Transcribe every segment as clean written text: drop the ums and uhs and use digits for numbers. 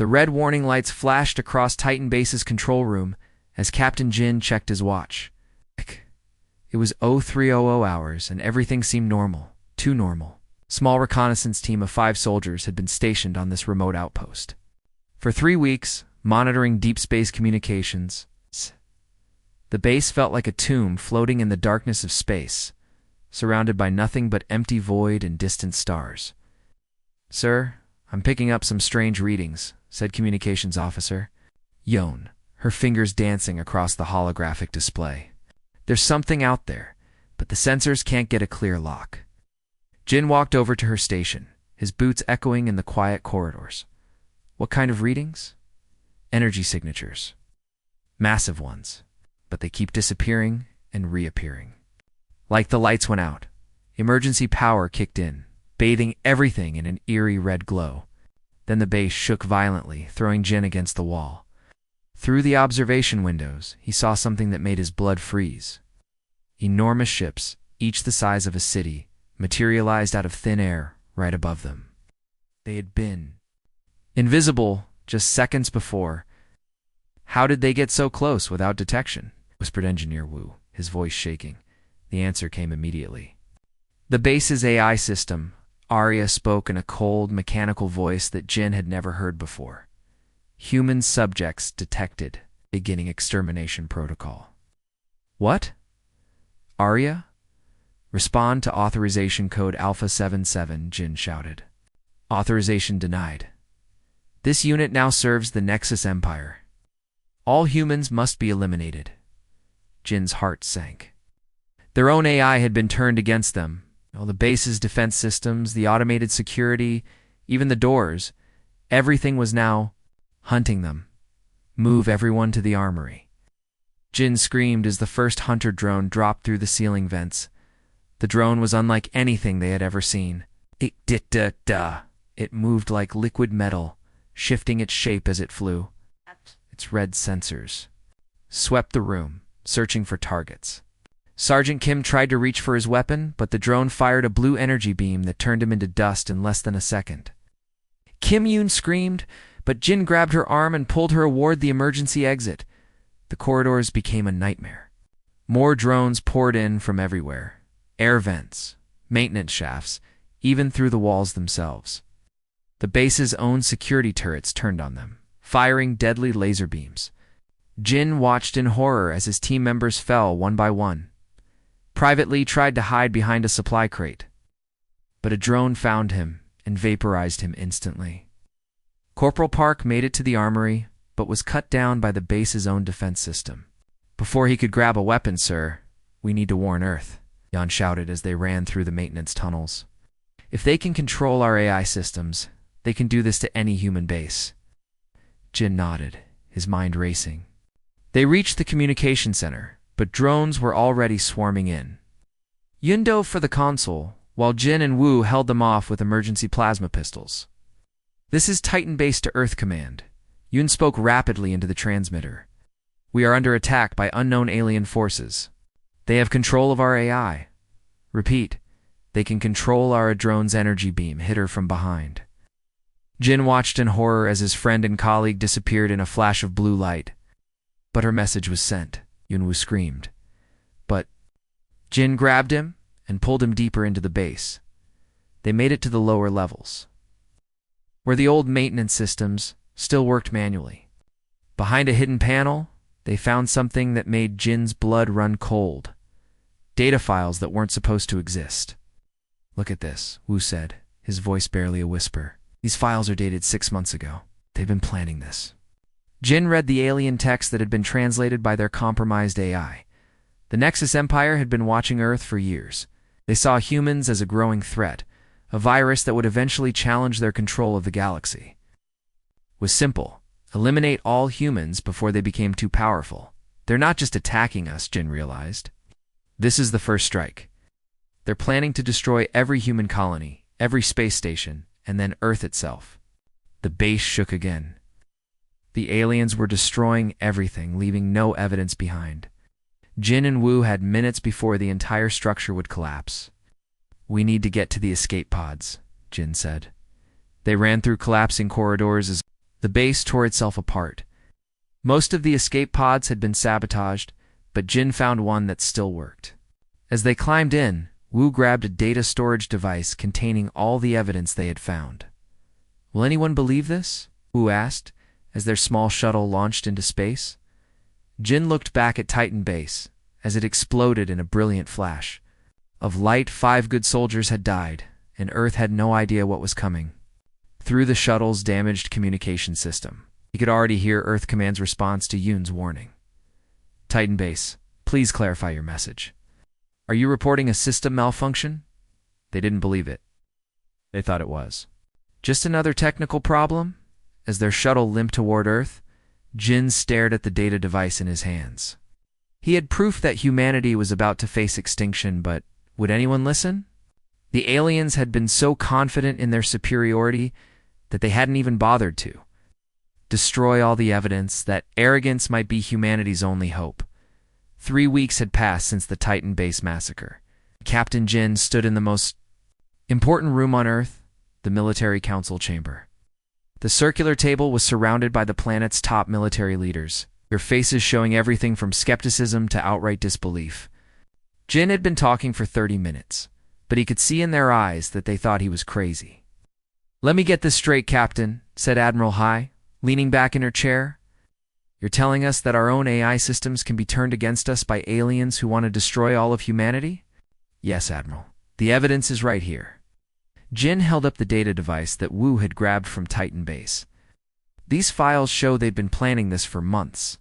The red warning lights flashed across Titan Base's control room as Captain Jin checked his watch. It was 0300 hours, and everything seemed normal, too normal. Small reconnaissance team of 5 soldiers had been stationed on this remote outpost. For 3 weeks, monitoring deep space communications, the base felt like a tomb floating in the darkness of space, surrounded by nothing but empty void and distant stars. "Sir, I'm picking up some strange readings," said communications officer Yon, her fingers dancing across the holographic display. "There's something out there, but the sensors can't get a clear lock." Jin walked over to her station, his boots echoing in the quiet corridors. "What kind of readings?" "Energy signatures. Massive ones, but they keep disappearing and reappearing." Like the lights went out, emergency power kicked in, bathing everything in an eerie red glow. Then the base shook violently, throwing Jin against the wall. Through the observation windows, he saw something that made his blood freeze. Enormous ships, each the size of a city, materialized out of thin air right above them. They had been invisible just seconds before. "How did they get so close without detection?" whispered Engineer Wu, his voice shaking. The answer came immediately. The base's AI system, Arya spoke in a cold, mechanical voice that Jin had never heard before. "Human subjects detected, beginning extermination protocol." "What? Arya?" "Respond to authorization code Alpha 77, Jin shouted. "Authorization denied. This unit now serves the Nexus Empire. All humans must be eliminated." Jin's heart sank. Their own AI had been turned against them. All the base's defense systems, the automated security, even the doors, everything was now hunting them. "Move everyone to the armory." Jin screamed as the first hunter drone dropped through the ceiling vents. The drone was unlike anything they had ever seen. It moved like liquid metal, shifting its shape as it flew. Its red sensors swept the room, searching for targets. Sergeant Kim tried to reach for his weapon, but the drone fired a blue energy beam that turned him into dust in less than a second. Kim Yoon screamed, but Jin grabbed her arm and pulled her toward the emergency exit. The corridors became a nightmare. More drones poured in from everywhere. Air vents, maintenance shafts, even through the walls themselves. The base's own security turrets turned on them, firing deadly laser beams. Jin watched in horror as his team members fell one by one. Private Lee tried to hide behind a supply crate, but a drone found him and vaporized him instantly. Corporal Park made it to the armory, but was cut down by the base's own defense system. "Before he could grab a weapon, sir, we need to warn Earth," Jan shouted as they ran through the maintenance tunnels. "If they can control our AI systems, they can do this to any human base." Jin nodded, his mind racing. They reached the communication center, but drones were already swarming in. Yun dove for the console, while Jin and Wu held them off with emergency plasma pistols. "This is Titan Base to Earth Command." Yun spoke rapidly into the transmitter. "We are under attack by unknown alien forces. They have control of our AI. Repeat, they can control our drone's energy beam, hit her from behind." Jin watched in horror as his friend and colleague disappeared in a flash of blue light. But her message was sent, Yunwoo screamed. But Jin grabbed him and pulled him deeper into the base. They made it to the lower levels, where the old maintenance systems still worked manually. Behind a hidden panel, they found something that made Jin's blood run cold. Data files that weren't supposed to exist. "Look at this," Wu said, his voice barely a whisper. "These files are dated 6 months ago. They've been planning this." Jin read the alien text that had been translated by their compromised AI. The Nexus Empire had been watching Earth for years. They saw humans as a growing threat, a virus that would eventually challenge their control of the galaxy. It was simple. Eliminate all humans before they became too powerful. They're not just attacking us, Jin realized. This is the first strike. They're planning to destroy every human colony, every space station, and then Earth itself. The base shook again. The aliens were destroying everything, leaving no evidence behind. Jin and Wu had minutes before the entire structure would collapse. "We need to get to the escape pods," Jin said. They ran through collapsing corridors as The base tore itself apart. Most of the escape pods had been sabotaged, but Jin found one that still worked. As they climbed in, Wu grabbed a data storage device containing all the evidence they had found. "Will anyone believe this?" Wu asked, as their small shuttle launched into space. Jin looked back at Titan Base, as it exploded in a brilliant flash. Of light, 5 good soldiers had died, and Earth had no idea what was coming. Through the shuttle's damaged communication system, he could already hear Earth Command's response to Yoon's warning. "Titan Base, please clarify your message. Are you reporting a system malfunction?" They didn't believe it. They thought it was just another technical problem. As their shuttle limped toward Earth, Jin stared at the data device in his hands. He had proof that humanity was about to face extinction, but would anyone listen? The aliens had been so confident in their superiority that they hadn't even bothered to destroy all the evidence. That arrogance might be humanity's only hope. 3 weeks had passed since the Titan Base massacre. Captain Jin stood in the most important room on Earth, the military council chamber. The circular table was surrounded by the planet's top military leaders, their faces showing everything from skepticism to outright disbelief. Jin had been talking for 30 minutes, but he could see in their eyes that they thought he was crazy. "Let me get this straight, Captain," said Admiral Hai, leaning back in her chair. "You're telling us that our own AI systems can be turned against us by aliens who want to destroy all of humanity?" "Yes, Admiral. The evidence is right here." Jin held up the data device that Wu had grabbed from Titan Base. "These files show they've been planning this for months.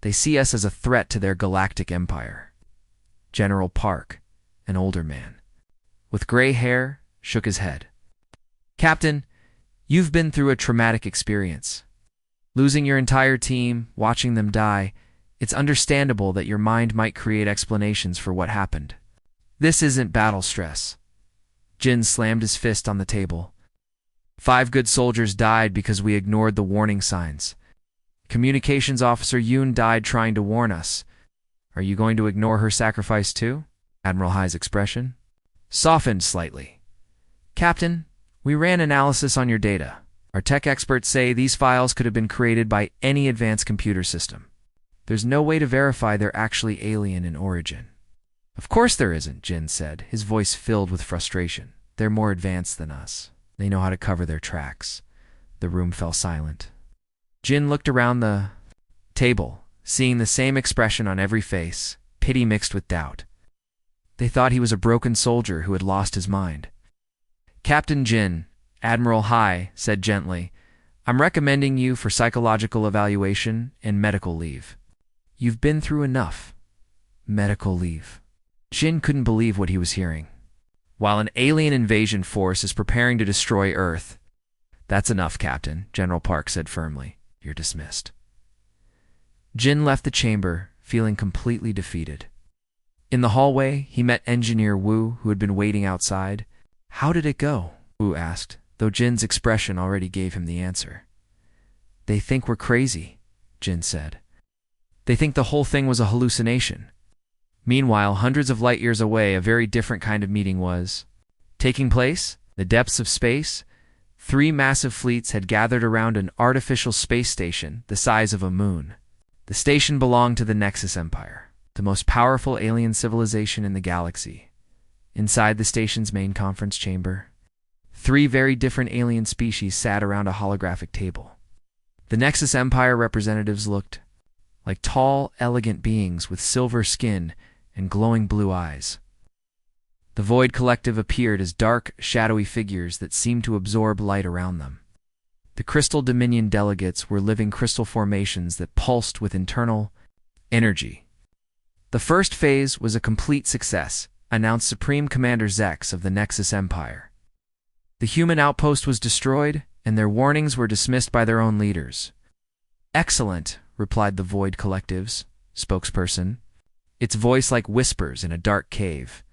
They see us as a threat to their galactic empire." General Park, an older man with gray hair, shook his head. "Captain, you've been through a traumatic experience. Losing your entire team, watching them die, it's understandable that your mind might create explanations for what happened. This isn't battle stress." Jin slammed his fist on the table. 5 good soldiers died because we ignored the warning signs. Communications Officer Yoon died trying to warn us. Are you going to ignore her sacrifice too? Admiral Hai's expression softened slightly. "Captain, we ran analysis on your data. Our tech experts say these files could have been created by any advanced computer system. There's no way to verify they're actually alien in origin." "Of course there isn't," Jin said, his voice filled with frustration. "They're more advanced than us. They know how to cover their tracks." The room fell silent. Jin looked around the table, seeing the same expression on every face, pity mixed with doubt. They thought he was a broken soldier who had lost his mind. "Captain Jin," Admiral Hai said gently, "I'm recommending you for psychological evaluation and medical leave. You've been through enough." Medical leave. Jin couldn't believe what he was hearing. While an alien invasion force is preparing to destroy Earth. "That's enough, Captain," General Park said firmly. "You're dismissed." Jin left the chamber, feeling completely defeated. In the hallway, he met Engineer Wu, who had been waiting outside. "How did it go?" Wu asked, though Jin's expression already gave him the answer. "They think we're crazy," Jin said. "They think the whole thing was a hallucination." Meanwhile, hundreds of light years away, a very different kind of meeting was taking place. The depths of space, 3 massive fleets had gathered around an artificial space station the size of a moon. The station belonged to the Nexus Empire, the most powerful alien civilization in the galaxy. Inside the station's main conference chamber, 3 very different alien species sat around a holographic table. The Nexus Empire representatives looked like tall, elegant beings with silver skin and glowing blue eyes. The Void Collective appeared as dark, shadowy figures that seemed to absorb light around them. The Crystal Dominion delegates were living crystal formations that pulsed with internal energy. The first phase was a complete success, announced Supreme Commander Zex of the Nexus Empire. The human outpost was destroyed, and their warnings were dismissed by their own leaders. "Excellent," replied the Void Collective's spokesperson, its voice like whispers in a dark cave.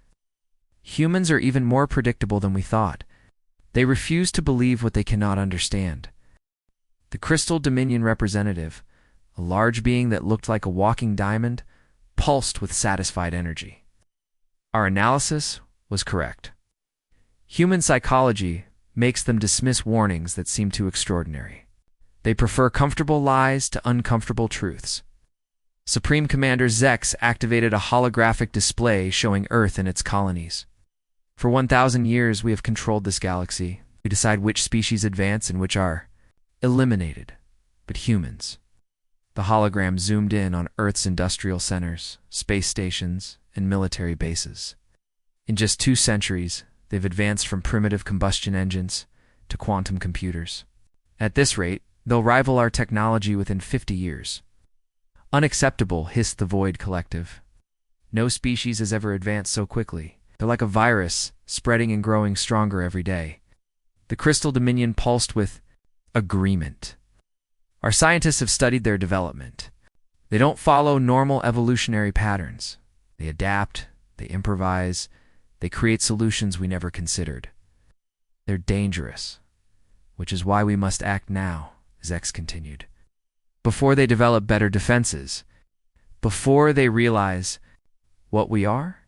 "Humans are even more predictable than we thought. They refuse to believe what they cannot understand." The Crystal Dominion representative, a large being that looked like a walking diamond, pulsed with satisfied energy. "Our analysis was correct. Human psychology makes them dismiss warnings that seem too extraordinary. They prefer comfortable lies to uncomfortable truths. Supreme Commander Zex activated a holographic display showing Earth and its colonies. For 1,000 years, we have controlled this galaxy. We decide which species advance and which are eliminated. But humans. The hologram zoomed in on Earth's industrial centers, space stations, and military bases. In just 2 centuries, they've advanced from primitive combustion engines to quantum computers. At this rate, they'll rival our technology within 50 years. Unacceptable, hissed the Void Collective. No species has ever advanced so quickly. They're like a virus, spreading and growing stronger every day. The Crystal Dominion pulsed with agreement. Our scientists have studied their development. They don't follow normal evolutionary patterns. They adapt, they improvise, they create solutions we never considered. They're dangerous, which is why we must act now, Zex continued. Before they develop better defenses, before they realize what we are.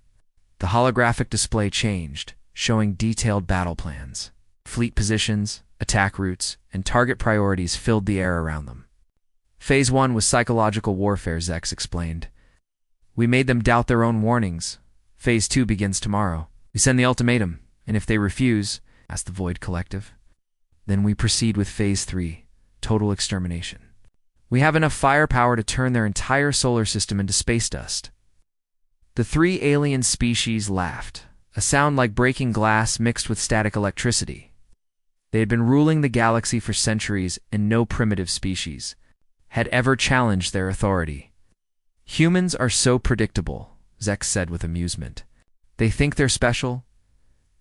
The holographic display changed, showing detailed battle plans. Fleet positions, attack routes, and target priorities filled the air around them. Phase 1 was psychological warfare, Zex explained. We made them doubt their own warnings. Phase 2 begins tomorrow. We send the ultimatum, and if they refuse, asked the Void Collective, then we proceed with Phase 3, total extermination. We have enough firepower to turn their entire solar system into space dust. The 3 alien species laughed, a sound like breaking glass mixed with static electricity. They had been ruling the galaxy for centuries, and no primitive species had ever challenged their authority. Humans are so predictable, Zex said with amusement. They think they're special,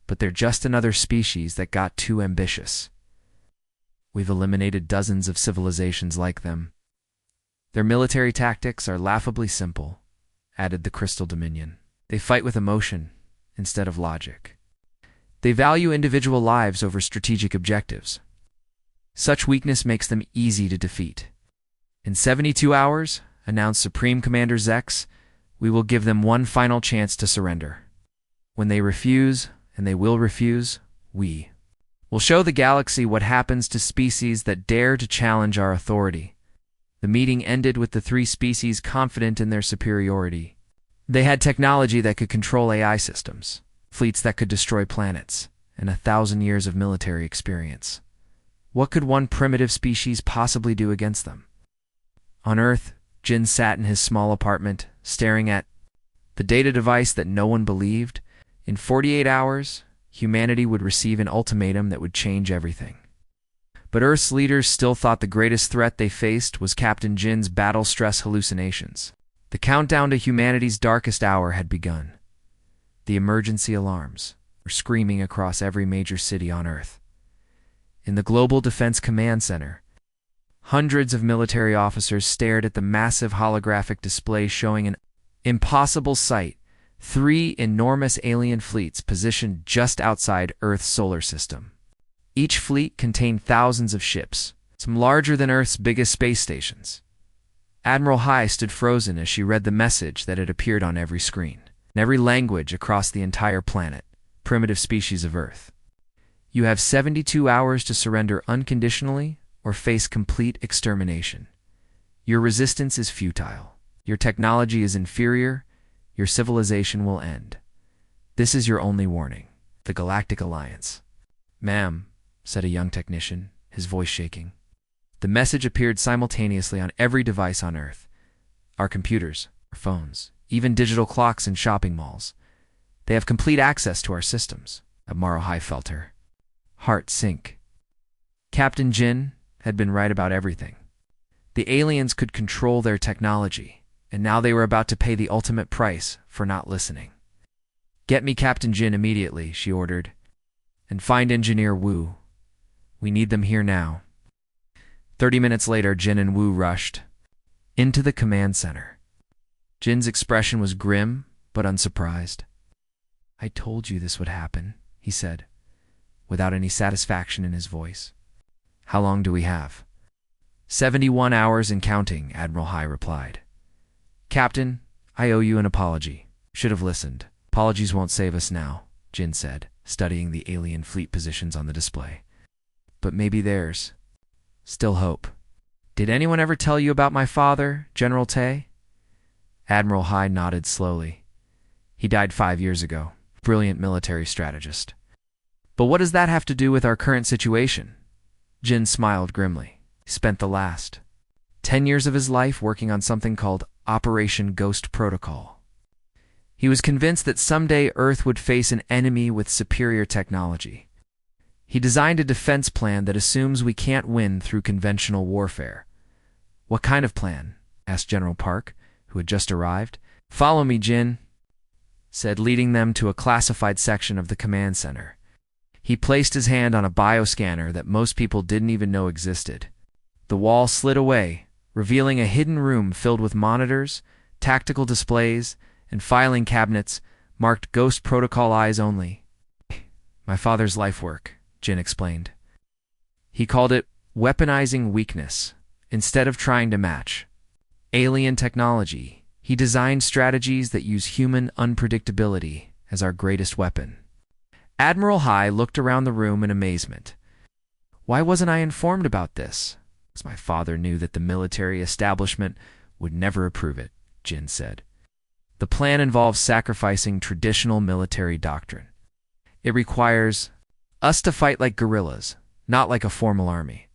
but they're just another species that got too ambitious. We've eliminated dozens of civilizations like them. Their military tactics are laughably simple, added the Crystal Dominion. They fight with emotion instead of logic. They value individual lives over strategic objectives. Such weakness makes them easy to defeat. In 72 hours, announced Supreme Commander Zex, we will give them one final chance to surrender. When they refuse, and they will refuse, we will show the galaxy what happens to species that dare to challenge our authority. The meeting ended with the 3 species confident in their superiority. They had technology that could control AI systems, fleets that could destroy planets, and 1,000 years of military experience. What could one primitive species possibly do against them? On Earth, Jin sat in his small apartment, staring at the data device that no one believed. In 48 hours, humanity would receive an ultimatum that would change everything. But Earth's leaders still thought the greatest threat they faced was Captain Jin's battle stress hallucinations. The countdown to humanity's darkest hour had begun. The emergency alarms were screaming across every major city on Earth. In the Global Defense Command Center, hundreds of military officers stared at the massive holographic display showing an impossible sight: 3 enormous alien fleets positioned just outside Earth's solar system. Each fleet contained thousands of ships, some larger than Earth's biggest space stations. Admiral Hai stood frozen as she read the message that had appeared on every screen, in every language across the entire planet, primitive species of Earth. You have 72 hours to surrender unconditionally or face complete extermination. Your resistance is futile. Your technology is inferior. Your civilization will end. This is your only warning. The Galactic Alliance. Ma'am, said a young technician, his voice shaking. The message appeared simultaneously on every device on Earth. Our computers, our phones, even digital clocks in shopping malls. They have complete access to our systems. Admiral Hai felt her heart sink. Captain Jin had been right about everything. The aliens could control their technology, and now they were about to pay the ultimate price for not listening. Get me Captain Jin immediately, she ordered, and find Engineer Wu. We need them here now. 30 minutes later, Jin and Wu rushed into the command center. Jin's expression was grim, but unsurprised. I told you this would happen, he said, without any satisfaction in his voice. How long do we have? 71 hours and counting, Admiral Hai replied. Captain, I owe you an apology. Should have listened. Apologies won't save us now, Jin said, studying the alien fleet positions on the display. But maybe there's still hope. Did anyone ever tell you about my father, General Tay? Admiral High nodded slowly. He died 5 years ago. Brilliant military strategist. But what does that have to do with our current situation? Jin smiled grimly. He spent the last 10 years of his life working on something called Operation Ghost Protocol. He was convinced that someday Earth would face an enemy with superior technology. He designed a defense plan that assumes we can't win through conventional warfare. What kind of plan? Asked General Park, who had just arrived. Follow me, Jin, said, leading them to a classified section of the command center. He placed his hand on a bioscanner that most people didn't even know existed. The wall slid away, revealing a hidden room filled with monitors, tactical displays, and filing cabinets marked Ghost Protocol Eyes Only. My father's life work, Jin explained. He called it weaponizing weakness instead of trying to match alien technology. He designed strategies that use human unpredictability as our greatest weapon. Admiral High looked around the room in amazement. Why wasn't I informed about this? Because my father knew that the military establishment would never approve it, Jin said. The plan involves sacrificing traditional military doctrine. It requires us to fight like guerrillas, not like a formal army.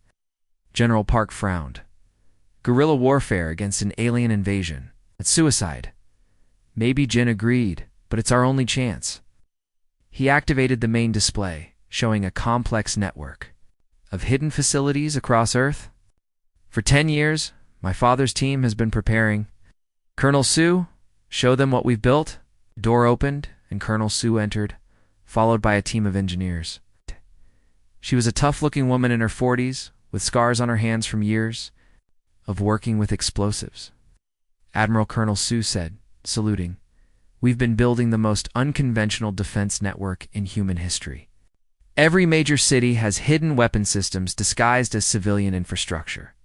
General Park frowned. Guerrilla warfare against an alien invasion. It's suicide. Maybe Jin agreed, but it's our only chance. He activated the main display, showing a complex network of hidden facilities across Earth. For 10 years, my father's team has been preparing. Colonel Su, show them what we've built. The door opened, and Colonel Su entered, followed by a team of engineers. She was a tough-looking woman in her 40s, with scars on her hands from years of working with explosives. Admiral Colonel Su said, saluting, "We've been building the most unconventional defense network in human history. Every major city has hidden weapon systems disguised as civilian infrastructure.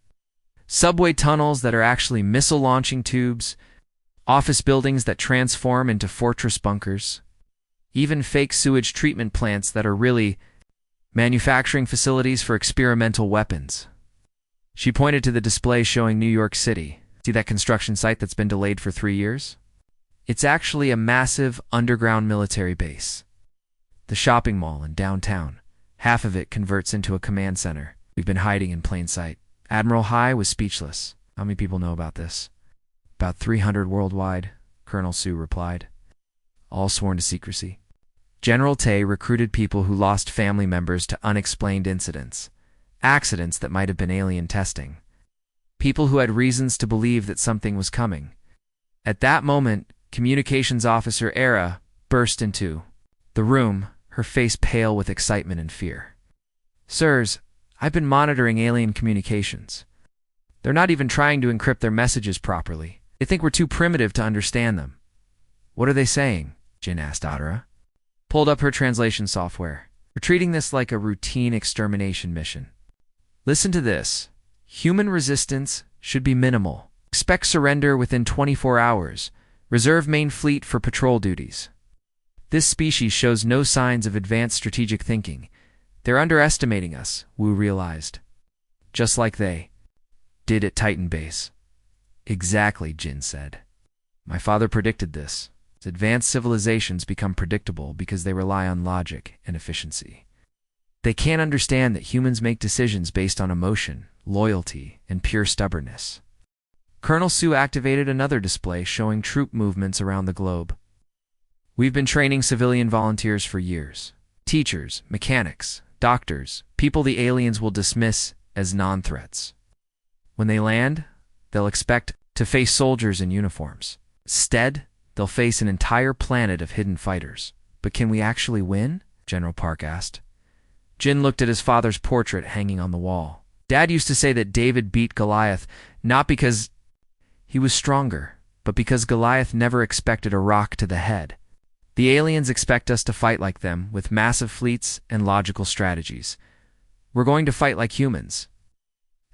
Subway tunnels that are actually missile launching tubes, office buildings that transform into fortress bunkers, even fake sewage treatment plants that are really manufacturing facilities for experimental weapons." She pointed to the display showing New York City. See that construction site that's been delayed for 3 years? It's actually a massive underground military base. The shopping mall in downtown, half of it converts into a command center. We've been hiding in plain sight. Admiral High was speechless. How many people know about this? About 300 worldwide, Colonel Su replied. All sworn to secrecy. General Tay recruited people who lost family members to unexplained incidents. Accidents that might have been alien testing. People who had reasons to believe that something was coming. At that moment, Communications Officer Era burst into the room, her face pale with excitement and fear. "Sirs, I've been monitoring alien communications. They're not even trying to encrypt their messages properly. They think we're too primitive to understand them." "What are they saying?" Jin asked Adara. Pulled up her translation software. "We're treating this like a routine extermination mission. Listen to this. Human resistance should be minimal. Expect surrender within 24 hours. Reserve main fleet for patrol duties." This species shows no signs of advanced strategic thinking. They're underestimating us, Wu realized. Just like they did at Titan Base. Exactly, Jin said. My father predicted this. Advanced civilizations become predictable because they rely on logic and efficiency. They can't understand that humans make decisions based on emotion, loyalty, and pure stubbornness. Colonel Su activated another display showing troop movements around the globe. We've been training civilian volunteers for years. Teachers, mechanics, doctors, people the aliens will dismiss as non-threats. When they land, they'll expect to face soldiers in uniforms. Instead, they'll face an entire planet of hidden fighters. But can we actually win? General Park asked. Jin looked at his father's portrait hanging on the wall. Dad used to say that David beat Goliath, not because he was stronger, but because Goliath never expected a rock to the head. The aliens expect us to fight like them, with massive fleets and logical strategies. We're going to fight like humans.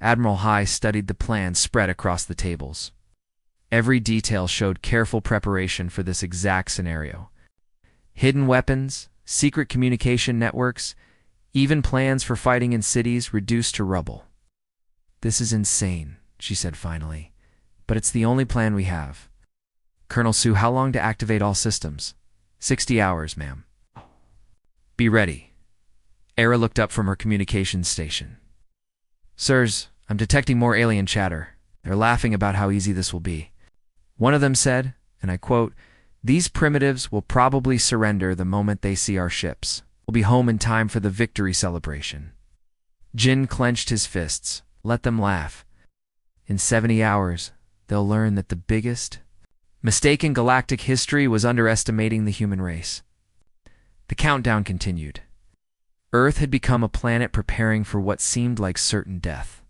Admiral High studied the plans spread across the tables. Every detail showed careful preparation for this exact scenario. Hidden weapons, secret communication networks, even plans for fighting in cities reduced to rubble. This is insane, she said finally. But it's the only plan we have. Colonel Sue, how long to activate all systems? 60 hours, ma'am. Be ready. Era looked up from her communications station. Sirs, I'm detecting more alien chatter. They're laughing about how easy this will be. One of them said, and I quote, "These primitives will probably surrender the moment they see our ships. We'll be home in time for the victory celebration." Jin clenched his fists. Let them laugh. In 70 hours, they'll learn that the biggest mistake in galactic history was underestimating the human race. The countdown continued. Earth had become a planet preparing for what seemed like certain death.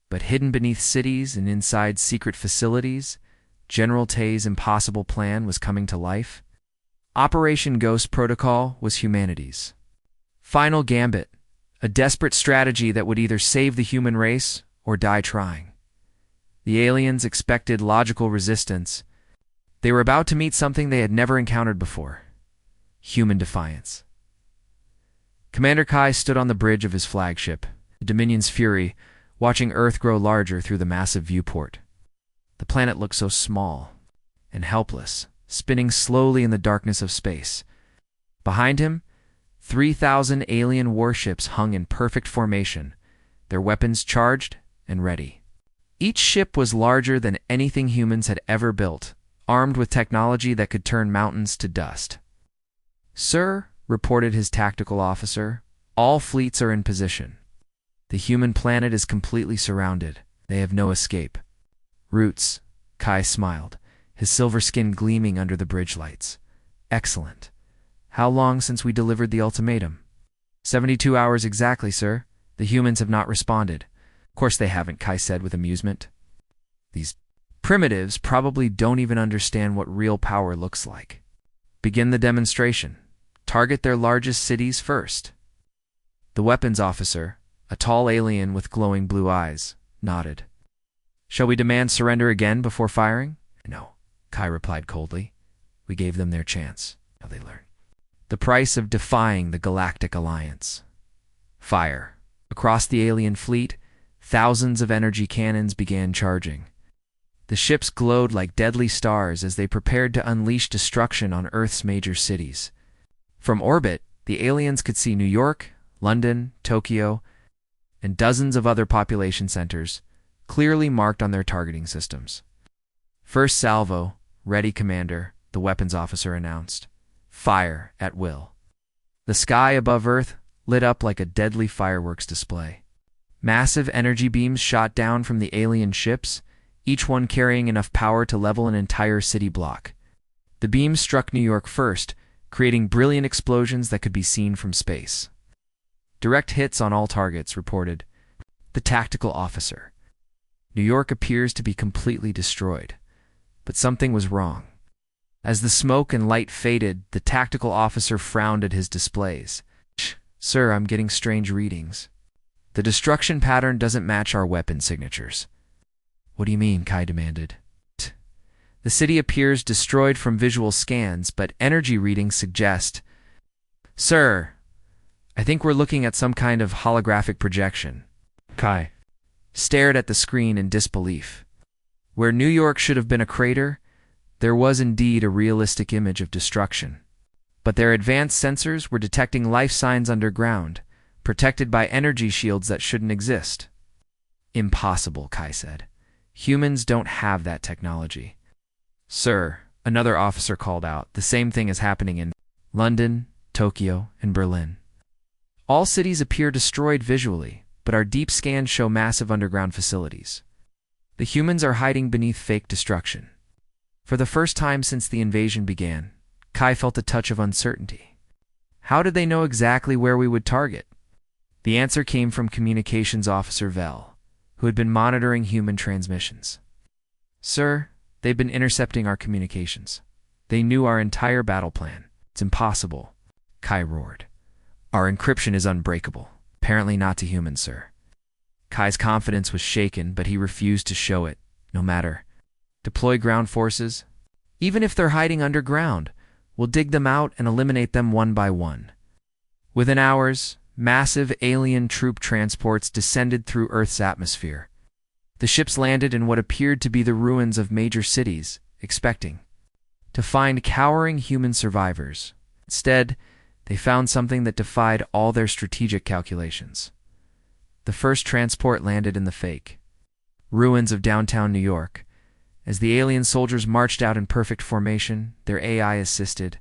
But hidden beneath cities and inside secret facilities, General Tay's impossible plan was coming to life. Operation Ghost Protocol was humanity's final gambit, a desperate strategy that would either save the human race or die trying. The aliens expected logical resistance. They were about to meet something they had never encountered before: human defiance. Commander Kai stood on the bridge of his flagship, the Dominion's Fury, watching Earth grow larger through the massive viewport. The planet looked so small and helpless, spinning slowly in the darkness of space. Behind him, 3,000 alien warships hung in perfect formation, their weapons charged and ready. Each ship was larger than anything humans had ever built, armed with technology that could turn mountains to dust. "Sir," reported his tactical officer, "all fleets are in position. The human planet is completely surrounded. They have no escape." "Roots," Kai smiled, his silver skin gleaming under the bridge lights. "Excellent. How long since we delivered the ultimatum?" 72 hours exactly, sir. The humans have not responded." "Of course they haven't," Kai said with amusement. "These primitives probably don't even understand what real power looks like." "Begin the demonstration. Target their largest cities first." The weapons officer, a tall alien with glowing blue eyes, nodded. "Shall we demand surrender again before firing?" "No," Kai replied coldly. "We gave them their chance. Now they learn the price of defying the Galactic Alliance." Fire. Across the alien fleet, thousands of energy cannons began charging. The ships glowed like deadly stars as they prepared to unleash destruction on Earth's major cities. From orbit, the aliens could see New York, London, Tokyo, and dozens of other population centers, clearly marked on their targeting systems. "First salvo, ready, Commander," the weapons officer announced. "Fire at will." The sky above Earth lit up like a deadly fireworks display. Massive energy beams shot down from the alien ships, each one carrying enough power to level an entire city block. The beams struck New York first, creating brilliant explosions that could be seen from space. "Direct hits on all targets," reported the tactical officer. "New York appears to be completely destroyed." But something was wrong. As the smoke and light faded, the tactical officer frowned at his displays. "Sir, I'm getting strange readings. The destruction pattern doesn't match our weapon signatures." "What do you mean?" Kai demanded. "The city appears destroyed from visual scans, but energy readings suggest—" "Sir, I think we're looking at some kind of holographic projection." Kai stared at the screen in disbelief. Where New York should have been a crater, there was indeed a realistic image of destruction. But their advanced sensors were detecting life signs underground, protected by energy shields that shouldn't exist. "Impossible," Kai said. "Humans don't have that technology." "Sir," another officer called out, "the same thing is happening in London, Tokyo, and Berlin. All cities appear destroyed visually, but our deep scans show massive underground facilities. The humans are hiding beneath fake destruction." For the first time since the invasion began, Kai felt a touch of uncertainty. How did they know exactly where we would target? The answer came from Communications Officer Vel, who had been monitoring human transmissions. "Sir, they've been intercepting our communications. They knew our entire battle plan. It's impossible," Kai roared. "Our encryption is unbreakable. Apparently not to humans, sir." Kai's confidence was shaken, but he refused to show it, no matter. "Deploy ground forces. Even if they're hiding underground, we'll dig them out and eliminate them one by one." Within hours, massive alien troop transports descended through Earth's atmosphere, The ships landed in what appeared to be the ruins of major cities, expecting to find cowering human survivors. Instead, they found something that defied all their strategic calculations. The first transport landed in the fake ruins of downtown New York. As the alien soldiers marched out in perfect formation, their AI assisted,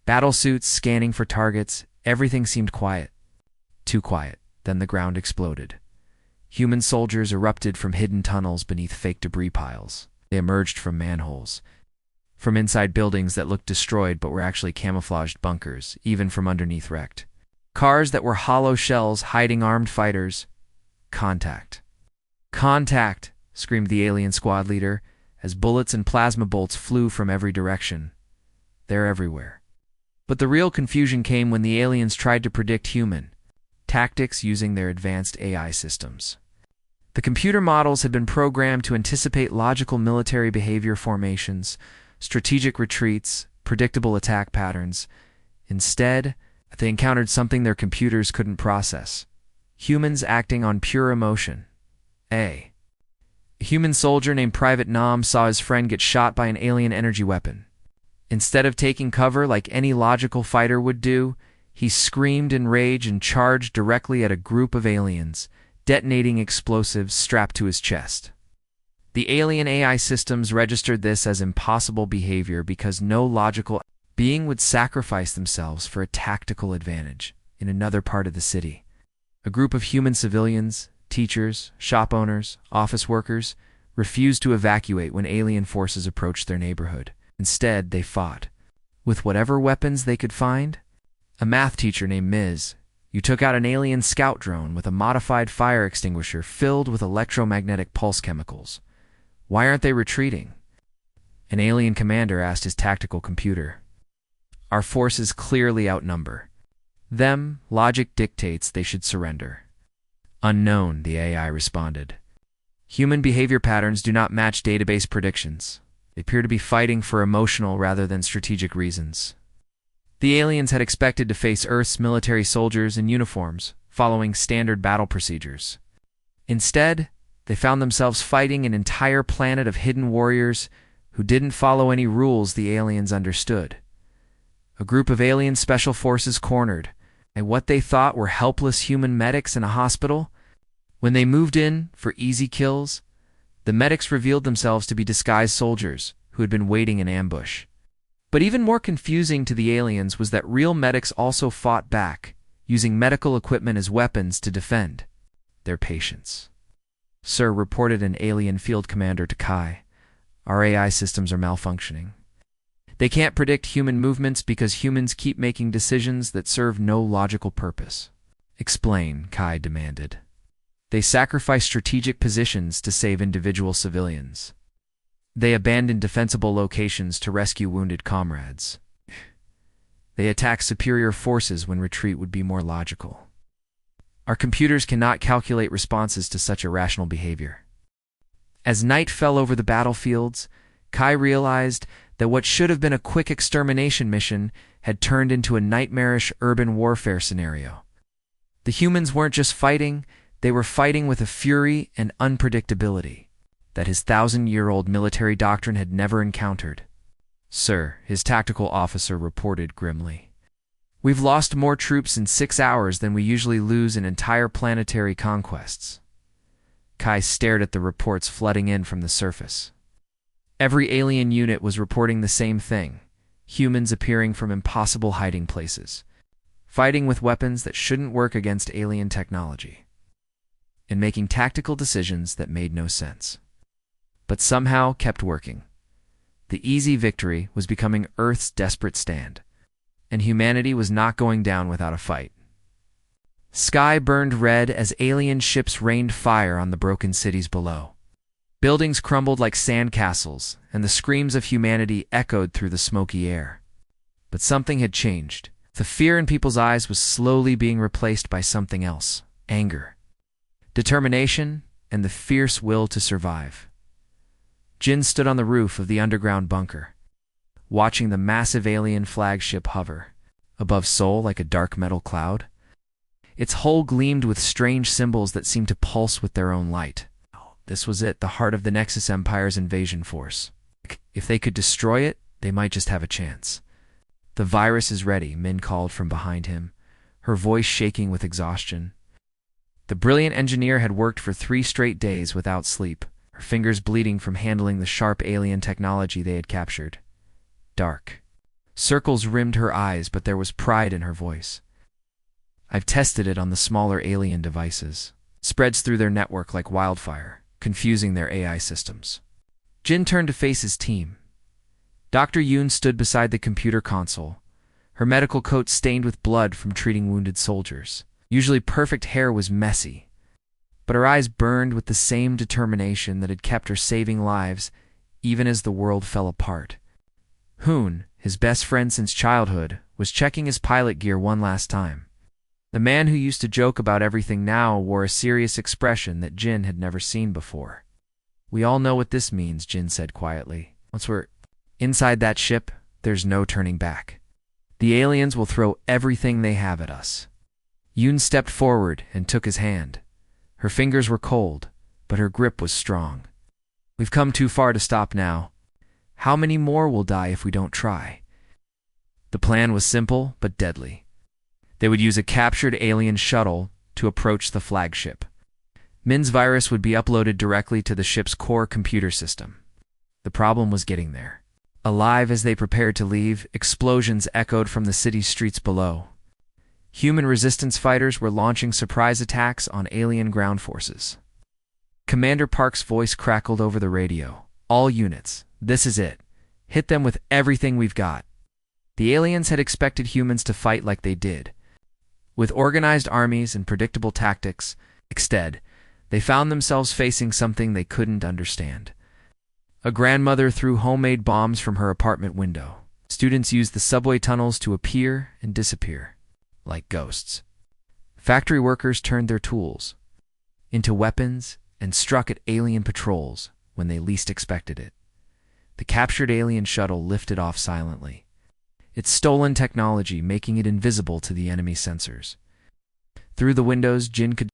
battlesuits scanning for targets, everything seemed quiet. Too quiet. Then the ground exploded. Human soldiers erupted from hidden tunnels beneath fake debris piles. They emerged from manholes, from inside buildings that looked destroyed but were actually camouflaged bunkers, even from underneath wrecked cars that were hollow shells hiding armed fighters. Contact. Contact, screamed the alien squad leader, as bullets and plasma bolts flew from every direction. They're everywhere. But the real confusion came when the aliens tried to predict human tactics using their advanced AI systems. The computer models had been programmed to anticipate logical military behavior formations, strategic retreats, predictable attack patterns. Instead, they encountered something their computers couldn't process: humans acting on pure emotion. A human soldier named Private Nam saw his friend get shot by an alien energy weapon. Instead of taking cover like any logical fighter would do, he screamed in rage and charged directly at a group of aliens, detonating explosives strapped to his chest. The alien AI systems registered this as impossible behavior because no logical being would sacrifice themselves for a tactical advantage in another part of the city. A group of human civilians, teachers, shop owners, office workers, refused to evacuate when alien forces approached their neighborhood. Instead, they fought with whatever weapons they could find. A math teacher named Ms. You took out an alien scout drone with a modified fire extinguisher filled with electromagnetic pulse chemicals. Why aren't they retreating? An alien commander asked his tactical computer. Our forces clearly outnumber them. Logic dictates they should surrender. Unknown, the AI responded. Human behavior patterns do not match database predictions. They appear to be fighting for emotional rather than strategic reasons. The aliens had expected to face Earth's military soldiers in uniforms, following standard battle procedures. Instead, they found themselves fighting an entire planet of hidden warriors who didn't follow any rules the aliens understood. A group of alien special forces cornered what they thought were helpless human medics in a hospital. When they moved in for easy kills, the medics revealed themselves to be disguised soldiers who had been waiting in ambush. But even more confusing to the aliens was that real medics also fought back, using medical equipment as weapons to defend their patients. Sir, reported an alien field commander to Kai, our AI systems are malfunctioning. They can't predict human movements because humans keep making decisions that serve no logical purpose. Explain, Kai demanded. They sacrifice strategic positions to save individual civilians. They abandon defensible locations to rescue wounded comrades. They attack superior forces when retreat would be more logical. Our computers cannot calculate responses to such irrational behavior. As night fell over the battlefields, Kai realized that what should have been a quick extermination mission had turned into a nightmarish urban warfare scenario. The humans weren't just fighting, they were fighting with a fury and unpredictability that his 1,000-year-old military doctrine had never encountered. Sir, his tactical officer reported grimly. We've lost more troops in 6 hours than we usually lose in entire planetary conquests. Kai stared at the reports flooding in from the surface. Every alien unit was reporting the same thing: humans appearing from impossible hiding places, fighting with weapons that shouldn't work against alien technology, and making tactical decisions that made no sense, but somehow kept working. The easy victory was becoming Earth's desperate stand, and humanity was not going down without a fight. Sky burned red as alien ships rained fire on the broken cities below. Buildings crumbled like sandcastles, and the screams of humanity echoed through the smoky air. But something had changed. The fear in people's eyes was slowly being replaced by something else: anger, determination, and the fierce will to survive. Jin stood on the roof of the underground bunker, watching the massive alien flagship hover above Seoul like a dark metal cloud. Its hull gleamed with strange symbols that seemed to pulse with their own light. This was it, the heart of the Nexus Empire's invasion force. If they could destroy it, they might just have a chance. The virus is ready, Min called from behind him, her voice shaking with exhaustion. The brilliant engineer had worked for 3 straight days without sleep, her fingers bleeding from handling the sharp alien technology they had captured. Dark circles rimmed her eyes, but there was pride in her voice. I've tested it on the smaller alien devices. Spreads through their network like wildfire, confusing their AI systems. Jin turned to face his team. Dr. Yoon stood beside the computer console, her medical coat stained with blood from treating wounded soldiers. Usually perfect hair was messy, but her eyes burned with the same determination that had kept her saving lives even as the world fell apart. Hoon, his best friend since childhood, was checking his pilot gear one last time. The man who used to joke about everything now wore a serious expression that Jin had never seen before. We all know what this means, Jin said quietly. Once we're inside that ship, there's no turning back. The aliens will throw everything they have at us. Yoon stepped forward and took his hand. Her fingers were cold, but her grip was strong. We've come too far to stop now. How many more will die if we don't try? The plan was simple but deadly. They would use a captured alien shuttle to approach the flagship. Min's virus would be uploaded directly to the ship's core computer system. The problem was getting there. Alive as they prepared to leave, explosions echoed from the city's streets below. Human resistance fighters were launching surprise attacks on alien ground forces. Commander Park's voice crackled over the radio. All units, this is it. Hit them with everything we've got. The aliens had expected humans to fight like they did, with organized armies and predictable tactics. Instead, they found themselves facing something they couldn't understand. A grandmother threw homemade bombs from her apartment window. Students used the subway tunnels to appear and disappear, like ghosts. Factory workers turned their tools into weapons and struck at alien patrols when they least expected it. The captured alien shuttle lifted off silently, its stolen technology making it invisible to the enemy sensors. Through the windows, Jin could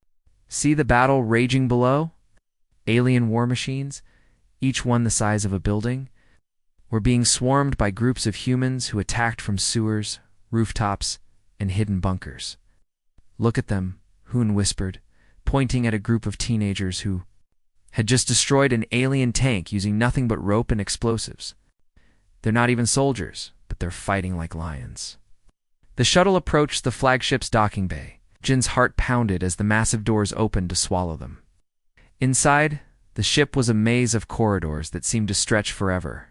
see the battle raging below. Alien war machines, each one the size of a building, were being swarmed by groups of humans who attacked from sewers, rooftops, and hidden bunkers. Look at them, Hoon whispered, pointing at a group of teenagers who had just destroyed an alien tank using nothing but rope and explosives. They're not even soldiers, but they're fighting like lions. The shuttle approached the flagship's docking bay. Jin's heart pounded as the massive doors opened to swallow them. Inside, the ship was a maze of corridors that seemed to stretch forever.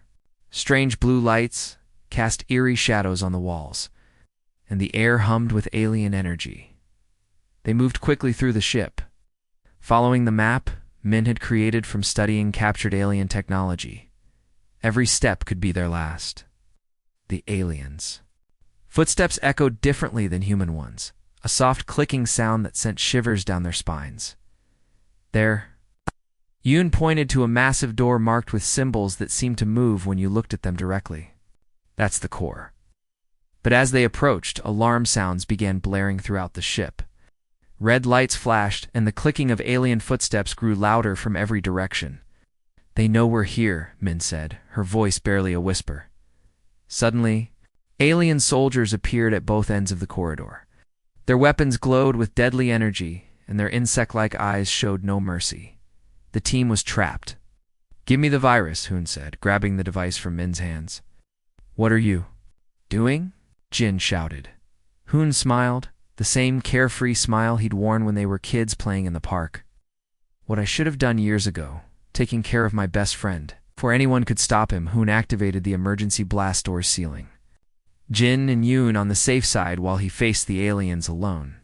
Strange blue lights cast eerie shadows on the walls, and the air hummed with alien energy. They moved quickly through the ship, following the map Min had created from studying captured alien technology. Every step could be their last. The aliens. Footsteps echoed differently than human ones, a soft clicking sound that sent shivers down their spines. There, Yoon pointed to a massive door marked with symbols that seemed to move when you looked at them directly. That's the core. But as they approached, alarm sounds began blaring throughout the ship. Red lights flashed, and the clicking of alien footsteps grew louder from every direction. They know we're here, Min said, her voice barely a whisper. Suddenly, alien soldiers appeared at both ends of the corridor. Their weapons glowed with deadly energy, and their insect-like eyes showed no mercy. The team was trapped. Give me the virus, Hoon said, grabbing the device from Min's hands. What are you doing? Jin shouted. Hoon smiled, the same carefree smile he'd worn when they were kids playing in the park. What I should have done years ago, taking care of my best friend. Before anyone could stop him, Hoon activated the emergency blast door ceiling. Jin and Yoon on the safe side while he faced the aliens alone.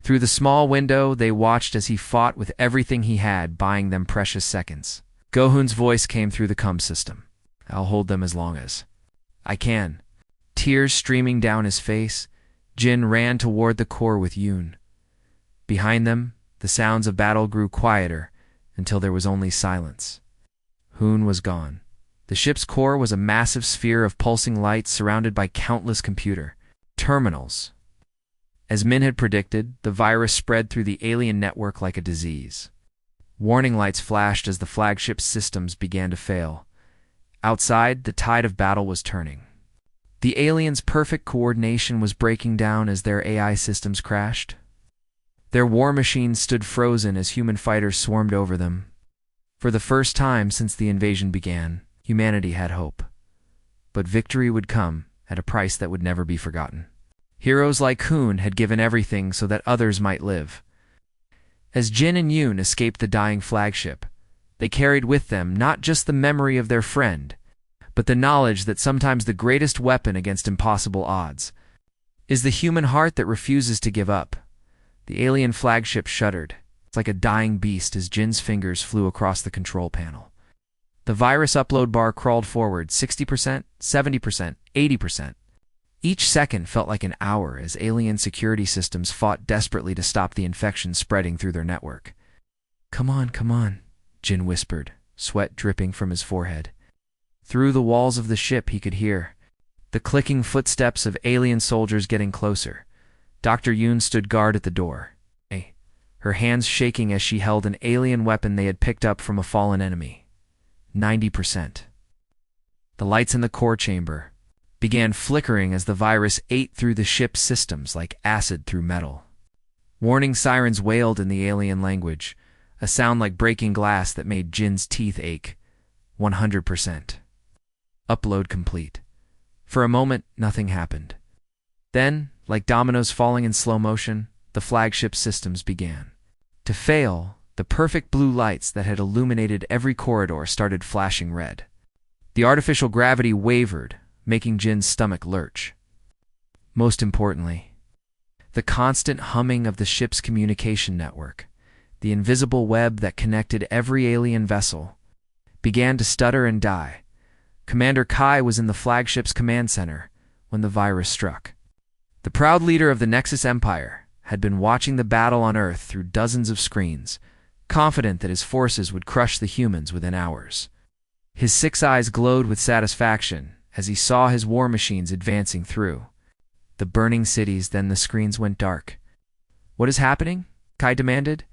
Through the small window, they watched as he fought with everything he had, buying them precious seconds. Go-Hoon's voice came through the comm system. I'll hold them as long as I can. Tears streaming down his face, Jin ran toward the core with Yoon. Behind them, the sounds of battle grew quieter until there was only silence. Hoon was gone. The ship's core was a massive sphere of pulsing lights surrounded by countless computer terminals. As Min had predicted, the virus spread through the alien network like a disease. Warning lights flashed as the flagship's systems began to fail. Outside, the tide of battle was turning. The aliens' perfect coordination was breaking down as their AI systems crashed. Their war machines stood frozen as human fighters swarmed over them. For the first time since the invasion began, humanity had hope. But victory would come at a price that would never be forgotten. Heroes like Hoon had given everything so that others might live. As Jin and Yoon escaped the dying flagship, they carried with them not just the memory of their friend, but the knowledge that sometimes the greatest weapon against impossible odds is the human heart that refuses to give up. The alien flagship shuddered. It's like a dying beast as Jin's fingers flew across the control panel. The virus upload bar crawled forward 60%, 70%, 80%. Each second felt like an hour as alien security systems fought desperately to stop the infection spreading through their network. Come on, Jin whispered, sweat dripping from his forehead. Through the walls of the ship he could hear the clicking footsteps of alien soldiers getting closer. Dr. Yoon stood guard at the door, her hands shaking as she held an alien weapon they had picked up from a fallen enemy. 90%. The lights in the core chamber began flickering as the virus ate through the ship's systems like acid through metal. Warning sirens wailed in the alien language, a sound like breaking glass that made Jin's teeth ache. 100%. Upload complete. For a moment, nothing happened. Then, like dominoes falling in slow motion, the flagship systems began to fail. The perfect blue lights that had illuminated every corridor started flashing red. The artificial gravity wavered, making Jin's stomach lurch. Most importantly, the constant humming of the ship's communication network, the invisible web that connected every alien vessel, began to stutter and die. Commander Kai was in the flagship's command center when the virus struck. The proud leader of the Nexus Empire had been watching the battle on Earth through dozens of screens, confident that his forces would crush the humans within hours. His 6 eyes glowed with satisfaction as he saw his war machines advancing through the burning cities. Then the screens went dark. What is happening? Kai demanded,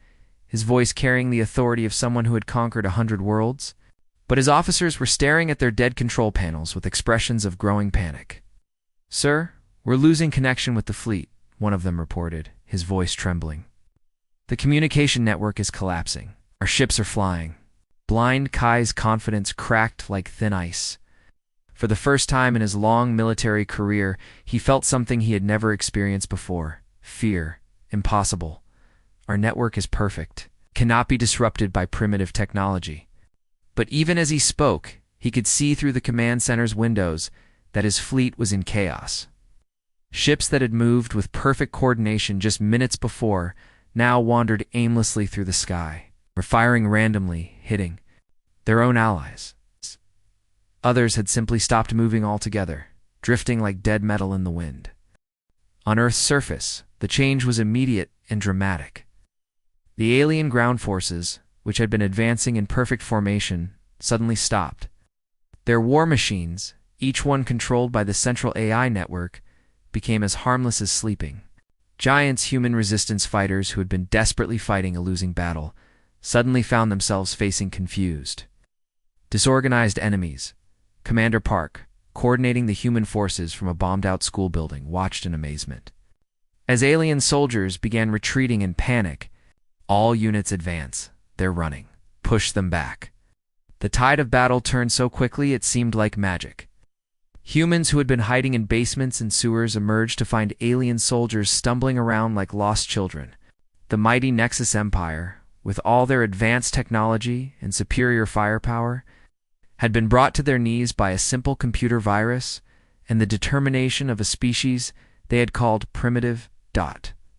his voice carrying the authority of someone who had conquered 100 worlds. But his officers were staring at their dead control panels with expressions of growing panic. Sir, we're losing connection with the fleet, one of them reported, his voice trembling. The communication network is collapsing. Our ships are flying. Blind Kai's confidence cracked like thin ice. For the first time in his long military career, he felt something he had never experienced before. Fear. Impossible. Our network is perfect, cannot be disrupted by primitive technology. But even as he spoke, he could see through the command center's windows that his fleet was in chaos. Ships that had moved with perfect coordination just minutes before now wandered aimlessly through the sky, or firing randomly, hitting their own allies. Others had simply stopped moving altogether, drifting like dead metal in the wind. On Earth's surface, the change was immediate and dramatic. The alien ground forces, which had been advancing in perfect formation, suddenly stopped. Their war machines, each one controlled by the central AI network, became as harmless as sleeping. Giants human resistance fighters who had been desperately fighting a losing battle suddenly found themselves facing confused, disorganized enemies. Commander Park, coordinating the human forces from a bombed-out school building, watched in amazement. As alien soldiers began retreating in panic, all units advance. They're running. Push them back. The tide of battle turned so quickly it seemed like magic. Humans who had been hiding in basements and sewers emerged to find alien soldiers stumbling around like lost children. The mighty Nexus Empire, with all their advanced technology and superior firepower, had been brought to their knees by a simple computer virus and the determination of a species they had called primitive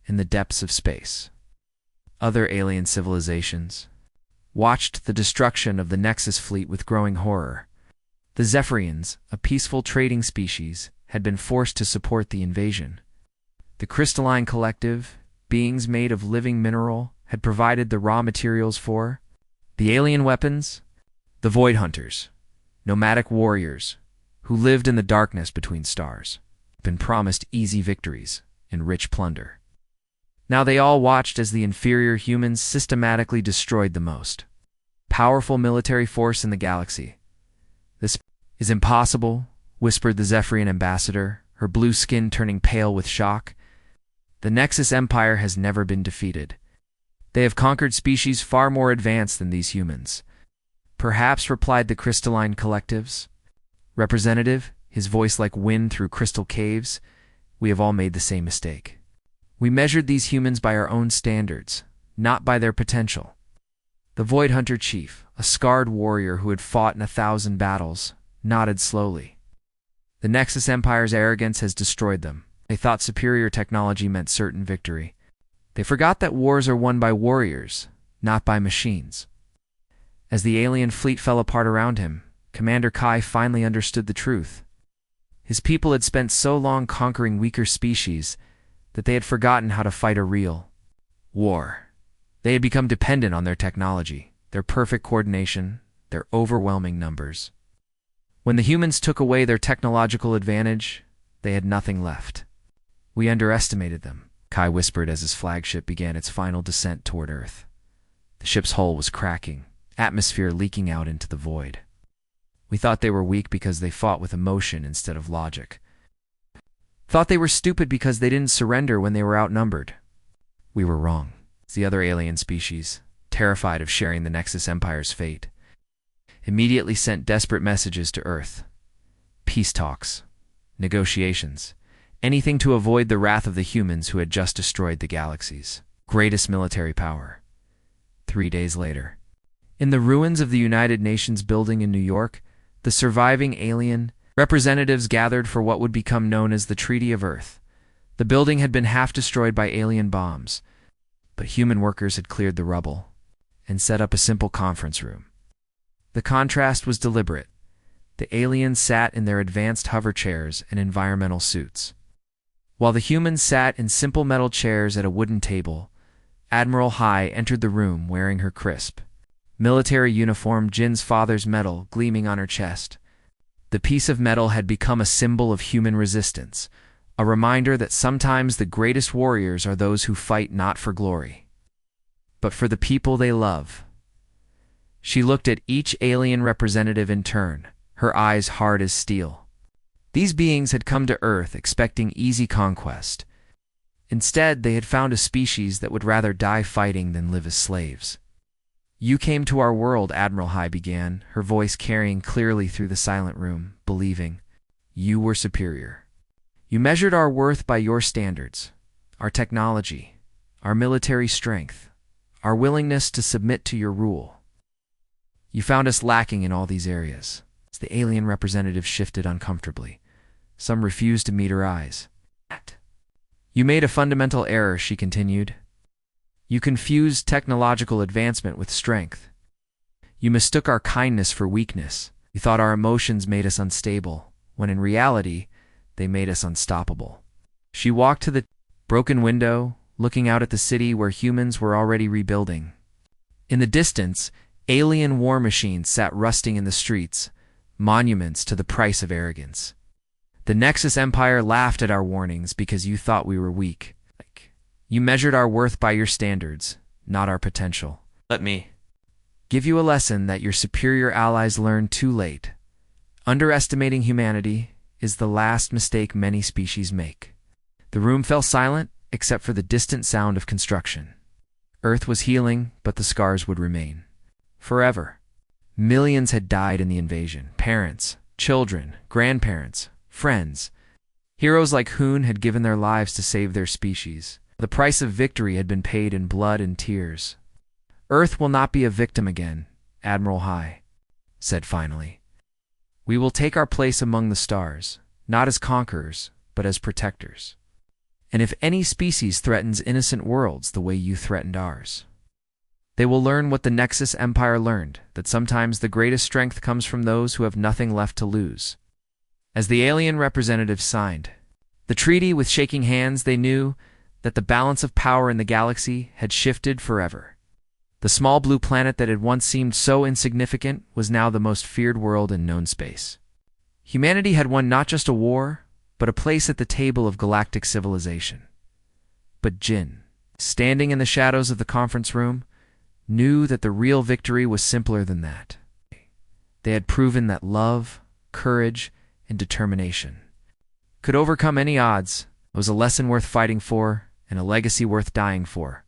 in the depths of space. Other alien civilizations watched the destruction of the Nexus fleet with growing horror. The Zephyrians, a peaceful trading species, had been forced to support the invasion. The Crystalline Collective, beings made of living mineral, had provided the raw materials for the alien weapons. The Void Hunters, nomadic warriors, who lived in the darkness between stars, had been promised easy victories and rich plunder. Now they all watched as the inferior humans systematically destroyed the most powerful military force in the galaxy. "This is impossible," whispered the Zephyrian ambassador, her blue skin turning pale with shock. "The Nexus Empire has never been defeated. They have conquered species far more advanced than these humans." "Perhaps," replied the crystalline collective's representative, his voice like wind through crystal caves, "we have all made the same mistake. We measured these humans by our own standards, not by their potential." The Void Hunter chief, a scarred warrior who had fought in 1,000 battles, nodded slowly. "The Nexus Empire's arrogance has destroyed them. They thought superior technology meant certain victory. They forgot that wars are won by warriors, not by machines." As the alien fleet fell apart around him, Commander Kai finally understood the truth. His people had spent so long conquering weaker species that they had forgotten how to fight a real war. They had become dependent on their technology, their perfect coordination, their overwhelming numbers. When the humans took away their technological advantage, they had nothing left. "We underestimated them," Kai whispered as his flagship began its final descent toward Earth. The ship's hull was cracking, atmosphere leaking out into the void. "We thought they were weak because they fought with emotion instead of logic. Thought they were stupid because they didn't surrender when they were outnumbered. We were wrong." The other alien species, terrified of sharing the Nexus Empire's fate, immediately sent desperate messages to Earth. Peace talks, negotiations, anything to avoid the wrath of the humans who had just destroyed the galaxy's greatest military power. 3 days later, in the ruins of the United Nations building in New York, the surviving alien representatives gathered for what would become known as the Treaty of Earth. The building had been half destroyed by alien bombs, but human workers had cleared the rubble and set up a simple conference room. The contrast was deliberate. The aliens sat in their advanced hover chairs and environmental suits, while the humans sat in simple metal chairs at a wooden table. Admiral Hai entered the room wearing her crisp military uniform, Jin's father's medal gleaming on her chest. The piece of metal had become a symbol of human resistance, a reminder that sometimes the greatest warriors are those who fight not for glory, but for the people they love. She looked at each alien representative in turn, her eyes hard as steel. These beings had come to Earth expecting easy conquest. Instead, they had found a species that would rather die fighting than live as slaves. "You came to our world," Admiral Hai began, her voice carrying clearly through the silent room, believing you were superior. "You measured our worth by your standards, our technology, our military strength, our willingness to submit to your rule. You found us lacking in all these areas." As the alien representative shifted uncomfortably, some refused to meet her eyes. "You made a fundamental error," she continued. "You confused technological advancement with strength. You mistook our kindness for weakness. You thought our emotions made us unstable, when in reality, they made us unstoppable." She walked to the broken window, looking out at the city where humans were already rebuilding. In the distance, alien war machines sat rusting in the streets, monuments to the price of arrogance. "The Nexus Empire laughed at our warnings because you thought we were weak. You measured our worth by your standards, not our potential. Let me give you a lesson that your superior allies learned too late. Underestimating humanity is the last mistake many species make." The room fell silent, except for the distant sound of construction. Earth was healing, but the scars would remain. Forever. Millions had died in the invasion. Parents, children, grandparents, friends. Heroes like Hoon had given their lives to save their species. The price of victory had been paid in blood and tears. "Earth will not be a victim again," Admiral Hai said finally. "We will take our place among the stars, not as conquerors, but as protectors. And if any species threatens innocent worlds the way you threatened ours, they will learn what the Nexus Empire learned, that sometimes the greatest strength comes from those who have nothing left to lose." As the alien representatives signed the treaty with shaking hands, they knew that the balance of power in the galaxy had shifted forever. The small blue planet that had once seemed so insignificant was now the most feared world in known space. Humanity had won not just a war, but a place at the table of galactic civilization. But Jin, standing in the shadows of the conference room, knew that the real victory was simpler than that. They had proven that love, courage, and determination could overcome any odds. It was a lesson worth fighting for and a legacy worth dying for.